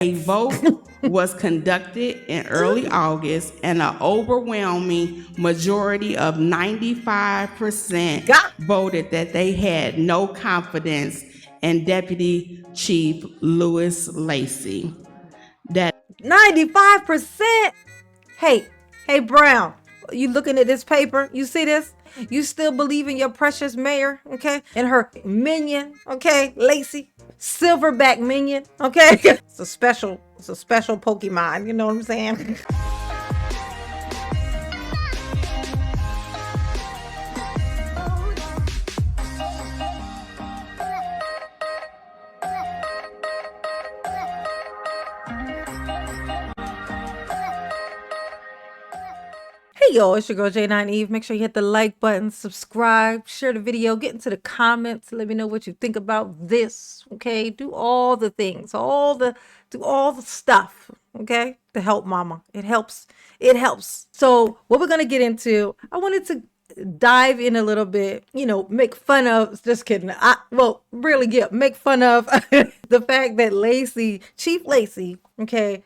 A vote was conducted in early August, and an overwhelming majority of 95% voted that they had no confidence in Deputy Chief Louis Lacy. That 95%. Hey, Brown, you looking at this paper? You see this? You still believe in your precious mayor, okay? And her minion, okay? Lacy, silverback minion, okay? It's a special Pokemon, you know what I'm saying? Hey y'all, it's your girl J9 Eve. Make sure you hit the like button, subscribe, share the video, get into the comments, let me know what you think about this. Okay, do all the things, do all the stuff, okay, to help mama. It helps. So what we're gonna get into, I wanted to dive in a little bit, make fun of, just kidding. Make fun of the fact that Lacy, Chief Lacy, okay,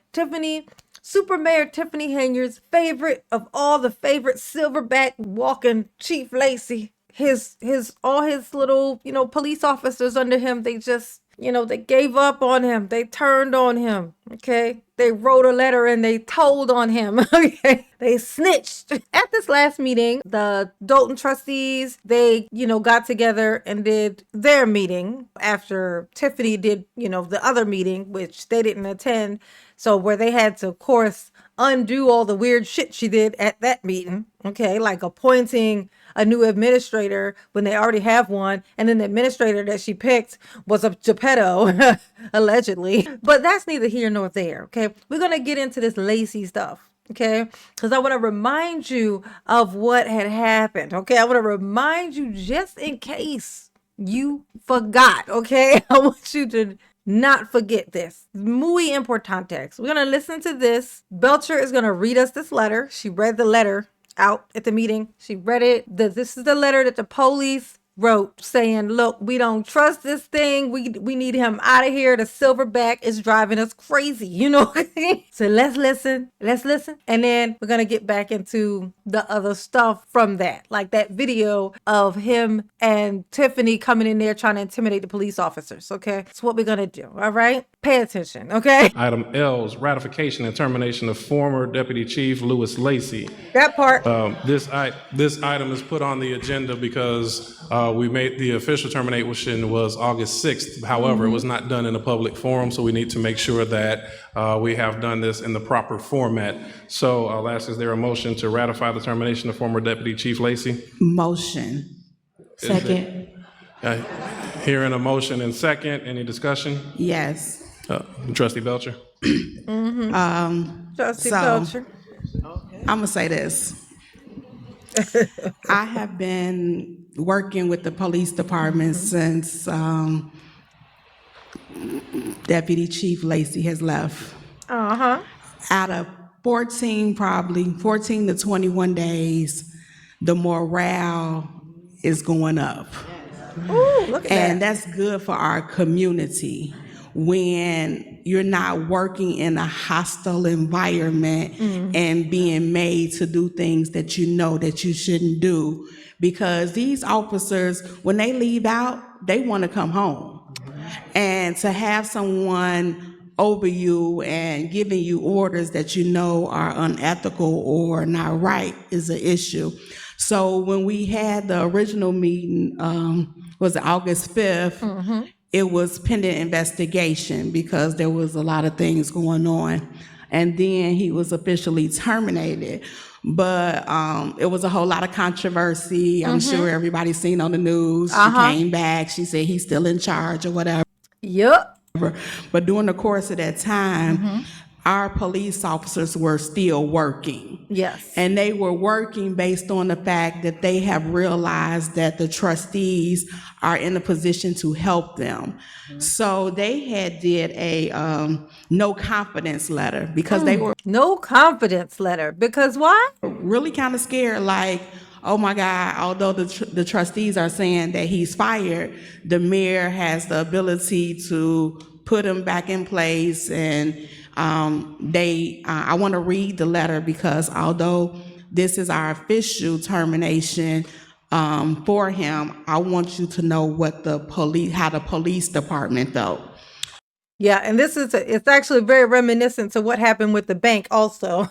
Super Mayor Tiffany Henyard's favorite of all the favorite silverback walking Chief Lacy, all his little, police officers under him, they just, they gave up on him. They turned on him. Okay. They wrote a letter and they told on him. Okay. They snitched. At this last meeting, the Dolton trustees, they, got together and did their meeting after Tiffany did, the other meeting, which they didn't attend. So where they had to, of course, undo all the weird shit she did at that meeting. Okay. Like appointing a new administrator when they already have one. And then the administrator that she picked was a Geppetto, allegedly. But that's neither here nor there. Okay. We're going to get into this Lacy stuff. Okay. Because I want to remind you of what had happened. Okay. I want to remind you just in case you forgot. Okay. I want you to not forget this. Muy importante. We're going to listen to this. Belcher is going to read us this letter. She read the letter out at the meeting. She read it. This is the letter that the police wrote saying, look, we don't trust this thing. We need him out of here. The silverback is driving us crazy. So let's listen. And then we're going to get back into the other stuff from that. Like that video of him and Tiffany coming in there trying to intimidate the police officers. Okay. That's what we're going to do. All right. Pay attention. Okay. Item L is ratification and termination of former Deputy Chief Louis Lacy. That part. This item is put on the agenda because we made the official termination was August 6th. However, it was not done in a public forum, so we need to make sure that we have done this in the proper format. So I'll ask, is there a motion to ratify the termination of former Deputy Chief Lacy? motion. Second. Hearing a motion and second, any discussion? Yes. Trustee Belcher? Trustee Belcher. I'm going to say this. I have been working with the police department since Deputy Chief Lacy has left. Out of 14 to 21 days, the morale is going up. Ooh, look at And that. that's good for our community when you're not working in a hostile environment and being made to do things that you know that you shouldn't do. Because these officers, when they leave out, they want to come home. And to have someone over you and giving you orders that you know are unethical or not right is an issue. So when we had the original meeting, was it August 5th, it was pending investigation because there was a lot of things going on. And then he was officially terminated. But it was a whole lot of controversy. I'm sure everybody's seen on the news. She came back. She said he's still in charge or whatever. Yep. But during the course of that time, our police officers were still working. Yes. And they were working based on the fact that they have realized that the trustees are in a position to help them. So they had did a no confidence letter because they were No confidence letter. Because why? really kind of scared, like, oh my God, although the trustees are saying that he's fired, the mayor has the ability to put them back in place. And I want to read the letter because although this is our official termination for him, I want you to know how the police department felt. Yeah, and it's actually very reminiscent to what happened with the bank also.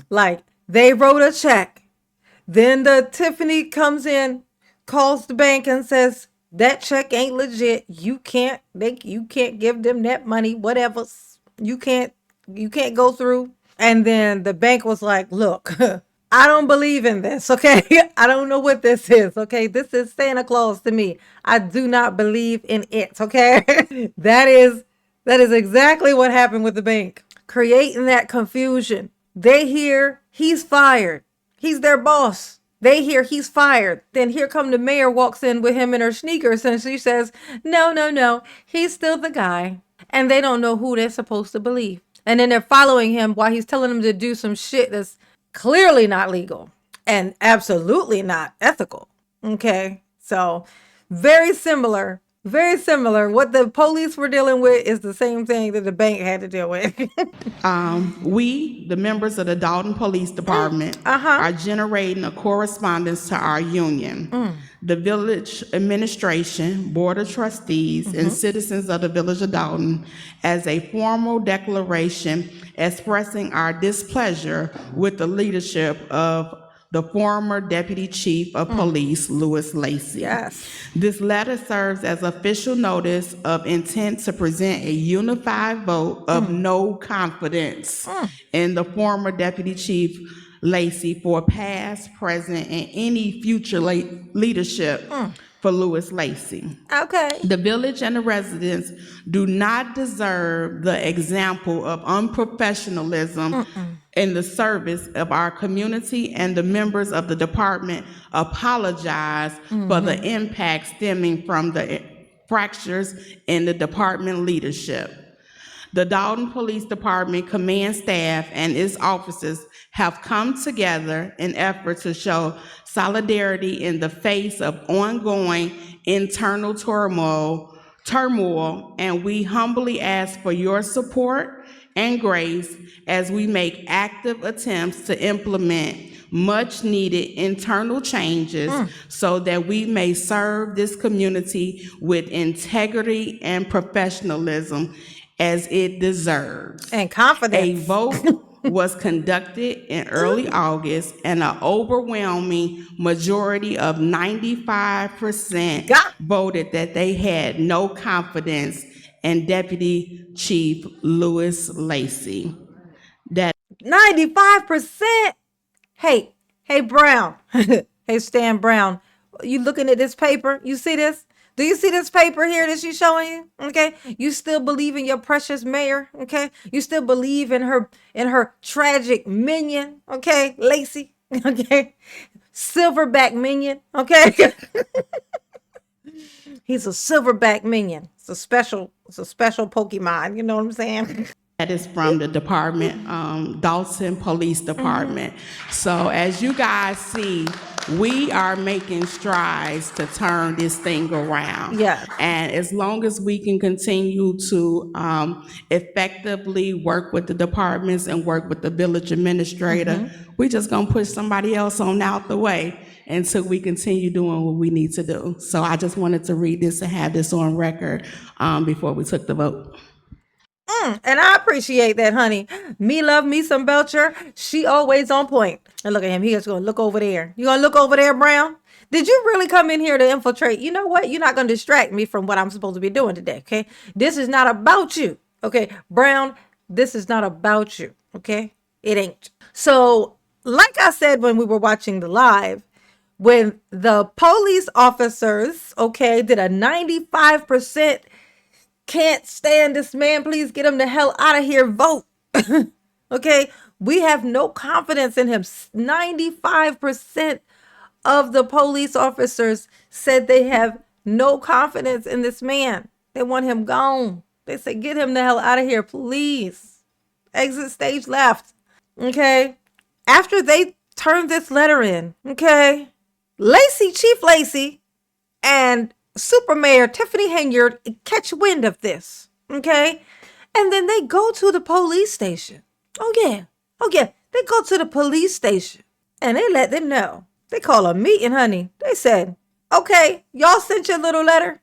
Like, they wrote a check. Then the Tiffany comes in, calls the bank and says, that check ain't legit. You can't give them that money, whatever. You can't go through. And then the bank was like, look, I don't believe in this, okay? I don't know what this is, okay? This is Santa Claus to me. I do not believe in it, okay? That is exactly what happened with the bank. Creating that confusion. They hear he's fired. He's their boss. They hear he's fired. Then here come the mayor, walks in with him in her sneakers, and she says, no, he's still the guy. And they don't know who they're supposed to believe. And then they're following him while he's telling them to do some shit that's clearly not legal and absolutely not ethical. Okay, so very similar. What the police were dealing with is the same thing that the bank had to deal with. We, the members of the Dolton Police Department, are generating a correspondence to our union. The village administration, board of trustees, and citizens of the village of Dolton as a formal declaration expressing our displeasure with the leadership of the former Deputy Chief of Police, Louis Lacy. Yes. This letter serves as official notice of intent to present a unified vote of no confidence in the former Deputy Chief Lacy for past, present, and any future leadership for Louis Lacy. Okay. The village and the residents do not deserve the example of unprofessionalism in the service of our community, and the members of the department apologize for the impact stemming from the fractures in the department leadership. The Dolton Police Department command staff and its officers have come together in effort to show solidarity in the face of ongoing internal turmoil, and we humbly ask for your support and grace as we make active attempts to implement much needed internal changes so that we may serve this community with integrity and professionalism as it deserves. And confidence. A vote was conducted in early August, and an overwhelming majority of 95% voted that they had no confidence in Deputy Chief Louis Lacy. That 95%. Hey, Brown. Hey, Stan Brown. You looking at this paper? You see this? Do you see this paper here that she's showing you? Okay. You still believe in your precious mayor? Okay. You still believe in her tragic minion? Okay. Lacy. Okay. Silverback minion. Okay. He's a silverback minion. It's a special Pokemon. You know what I'm saying? That is from the department, Dolton Police Department. So as you guys see, we are making strides to turn this thing around. Yeah. And as long as we can continue to effectively work with the departments and work with the village administrator, we're just gonna push somebody else on out the way until we continue doing what we need to do. So I just wanted to read this and have this on record before we took the vote. And I appreciate that, honey. Me love me some Belcher. She always on point. And look at him. He just going to look over there. You going to look over there, Brown? Did you really come in here to infiltrate? You know what? You're not going to distract me from what I'm supposed to be doing today, okay? This is not about you, okay? Brown, this is not about you, okay? It ain't. So, like I said when we were watching the live, when the police officers, okay, did a 95% can't stand this man, please get him the hell out of here vote. Okay, we have no confidence in him. 95% of the police officers said they have no confidence in this man. They want him gone. They say, get him the hell out of here, please. Exit stage left. Okay, after they turned this letter in, okay, Chief Lacy and Super Mayor Tiffany Henyard catch wind of this. Okay. And then they go to the police station. Oh, yeah. Oh, yeah. They go to the police station and they let them know. They call a meeting, honey. They said, okay, y'all sent your little letter,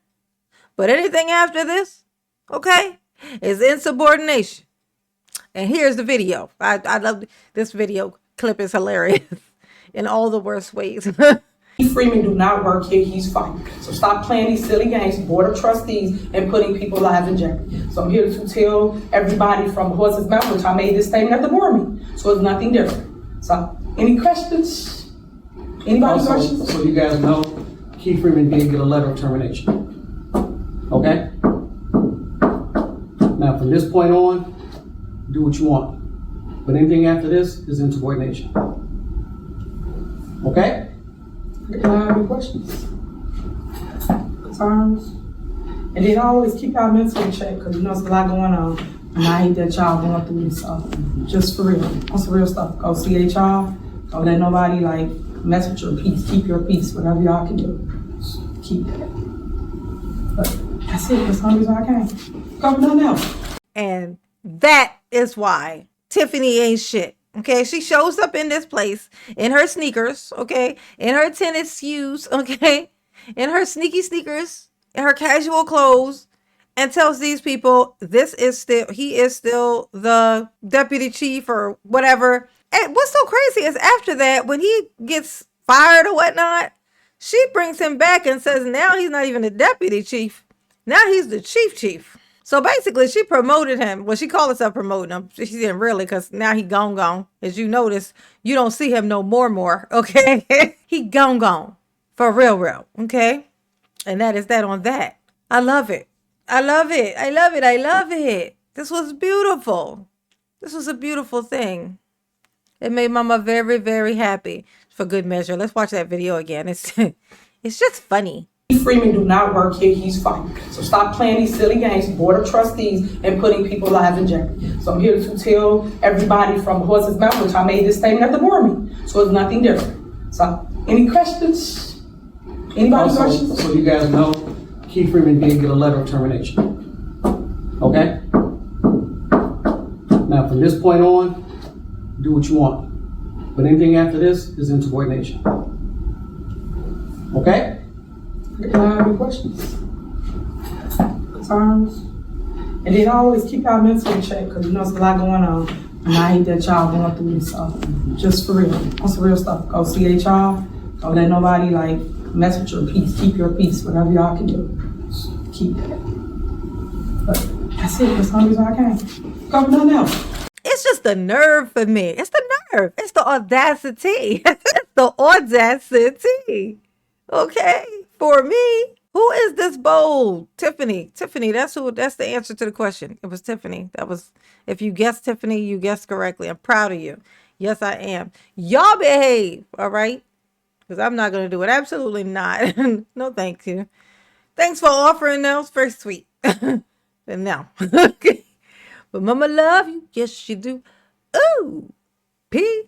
but anything after this, okay, is insubordination. And here's the video. I love this video clip. Is hilarious in all the worst ways. Freeman do not work here, he's fired. So stop playing these silly games, Board of Trustees, and putting people's lives in jeopardy. So I'm here to tell everybody from the horse's mouth, which I made this statement at the board meeting. So it's nothing different. So, any questions? Anybody questions? So you guys know, Keith Freeman did get a letter of termination. Okay? Now from this point on, do what you want. But anything after this is insubordination. Okay? Do I have any questions? Concerns? And then always keep y'all mental in check, because you know there's a lot going on. And I hate that y'all going through this stuff. Just for real. On some real stuff. Go CHR. Don't let nobody like mess with your peace. Keep your peace, whatever y'all can do. Keep that. But that's it. That's the only reason I came. Go for nothing else. And that is why Tiffany ain't shit. Okay, she shows up in this place in her sneakers, okay, in her tennis shoes, okay, in her sneaky sneakers, in her casual clothes, and tells these people he is still the deputy chief or whatever. And what's so crazy is after that, when he gets fired or whatnot, she brings him back and says now he's not even the deputy chief. Now he's the chief. So basically, she promoted him. Well, she called herself promoting him. She didn't really, because now he gone. As you notice, you don't see him no more, okay? He gone. For real, okay? And that is that on that. I love it. This was beautiful. This was a beautiful thing. It made Mama very, very happy. For good measure. Let's watch that video again. It's just funny. Freeman do not work here, he's fired. So stop playing these silly games, Board of Trustees, and putting people's lives in jeopardy. So I'm here to tell everybody from the horse's mouth, which I made this statement at the board meeting. So it's nothing different. So, any questions? Anybody questions? So you guys know, Keith Freeman did get a letter of termination. Okay? Now from this point on, do what you want. But anything after this is insubordination. Okay? Do I have any questions? Concerns? And then always keep y'all mental in check, because you know there's a lot going on. And I hate that y'all going through this stuff. Just for real. On some real stuff. Go CHR. Don't let nobody like mess with your peace. Keep your peace, whatever y'all can do. Keep that. But that's it. That's the only reason I came. Go for nothing else. It's just the nerve for me. It's the nerve. It's the audacity. It's the audacity. Okay? For me, who is this bold? Tiffany, that's the answer to the question. It was Tiffany. If you guessed Tiffany, you guessed correctly. I'm proud of you. Yes, I am. Y'all behave, all right? Because I'm not going to do it. Absolutely not. No, thank you. Thanks for offering those. Very sweet. And now, okay. But Mama love you. Yes, she do. Ooh, P.